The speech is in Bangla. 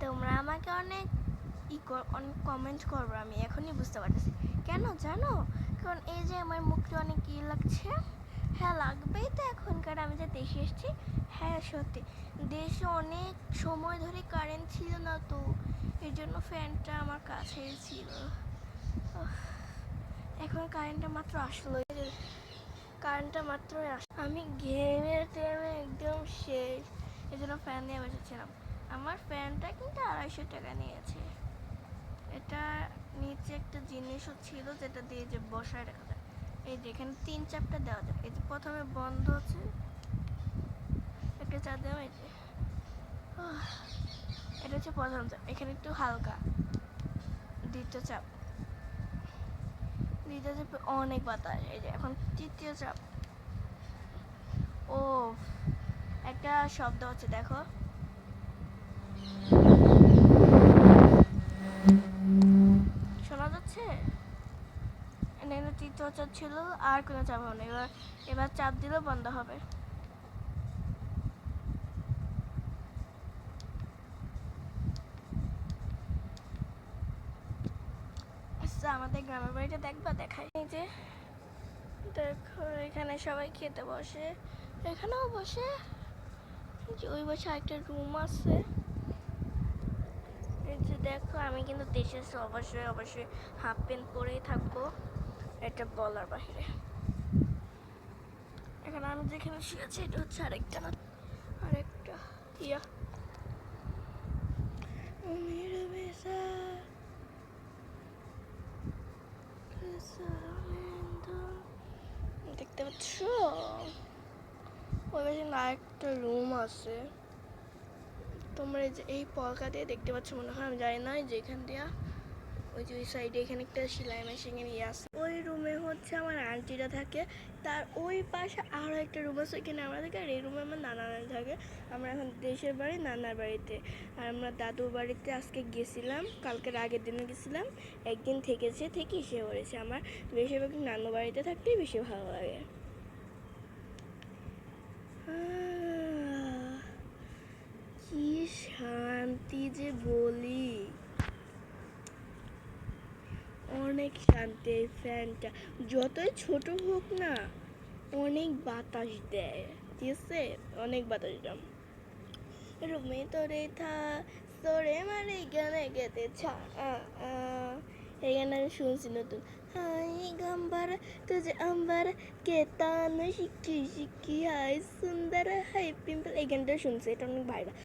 তোমরা আমাকে অনেক অনেক কমেন্ট করবো, আমি এখনই বুঝতে পারতেছি কেন জানো, কারণ এই যে আমার মুখটা অনেক লাগছে। হ্যাঁ লাগবেই তো, এখনকার আমি যে দেশে এসেছি। হ্যাঁ সত্যি, দেশে অনেক সময় ধরে কারেন্ট ছিল না, তো এর জন্য ফ্যানটা আমার কাছেই ছিল। এখন কারেন্টটা মাত্র আসলো, কারেন্টটা মাত্রই আমি ঘেমে টেমে একদম শেষ, এই জন্য ফ্যান নিয়ে বসেছিলাম। আমার ফ্যানটা কিন্তু 250 টাকা নিয়েছে। এটা নিচে একটা জিনিসও ছিল যেটা দিয়ে যে বসায় রাখা যায়। এই যে এখানে 3 চাপটা দেওয়া যাবে। এই যে প্রথমে বন্ধ আছে, একটা চাপ দেওয়া, এই যে এটা হচ্ছে প্রথম চাপ, এখানে একটু হালকা। দ্বিতীয় চাপ, দ্বিতীয় চাপে অনেক বাতাস। এই যে এখন তৃতীয় চাপ। ও একটা শব্দ হচ্ছে, দেখো। শোনা যাচ্ছে? এখানে তৃতীয় চাপ ছিল, আর কোনো চাপ হবে না। এবার চাপ দিলেও বন্ধ হবে। আচ্ছা, আমাদের গ্রামের বাড়িটা দেখবা, দেখাই। এই যে দেখো, এখানে সবাই খেতে বসে, এখানেও বসে। ওই বসে একটা রুম আছে। এই যে দেখো, আমি কিন্তু দেশে অবশ্যই অবশ্যই হাফ প্যান্ট পরেই থাকবো, এটা বলার বাহিরে। এখানে আমি যেখানে শুয়েছি এটা হচ্ছে আরেকটা ইয়া। দেখতে পাচ্ছ, ওই পাশে না একটা রুম আছে। তোমরা এই পলকা দিয়ে দেখতে পাচ্ছ মনে হয়, আমি জানি না। যে এখান দিয়ে ওই যে ওই সাইডে এখানে একটা সেলাই মেশিনের ইয়ে আছে। ওই রুমে হচ্ছে আমার আন্টিরা থাকে, তার ওই পাশে আরও একটা রুম আছে, ওইখানে আমরা থাকি। আর এই রুমে আমার নানা নানি থাকে। আমরা এখন দেশের বাড়ি নানার বাড়িতে, আর আমরা দাদুর বাড়িতে আজকে গেছিলাম, কালকের আগের দিনে গেছিলাম। একদিন থেকেছে, থেকে এসে পড়েছে। আমার বেশিরভাগ নানু বাড়িতে থাকতেই বেশি ভালো লাগে। কি শান্তি যে বলি, অনেক শান্তি। এই ফ্যানটা যতই ছোট হোক না, অনেক বাতাস দেয়। ঠিক আছে, অনেক বাতাস দেয়। রুমে তোরে থা তোরে মারে গানে গেতে ছা, এই গান আমি শুনছি নতুন। হাই গম্বার তুঝে আম্বার কে তান শিকি শিকি হাই সুন্দর হাই পিম্পল, এই গানটা শুনছি, এটা অনেক ভাইরাল।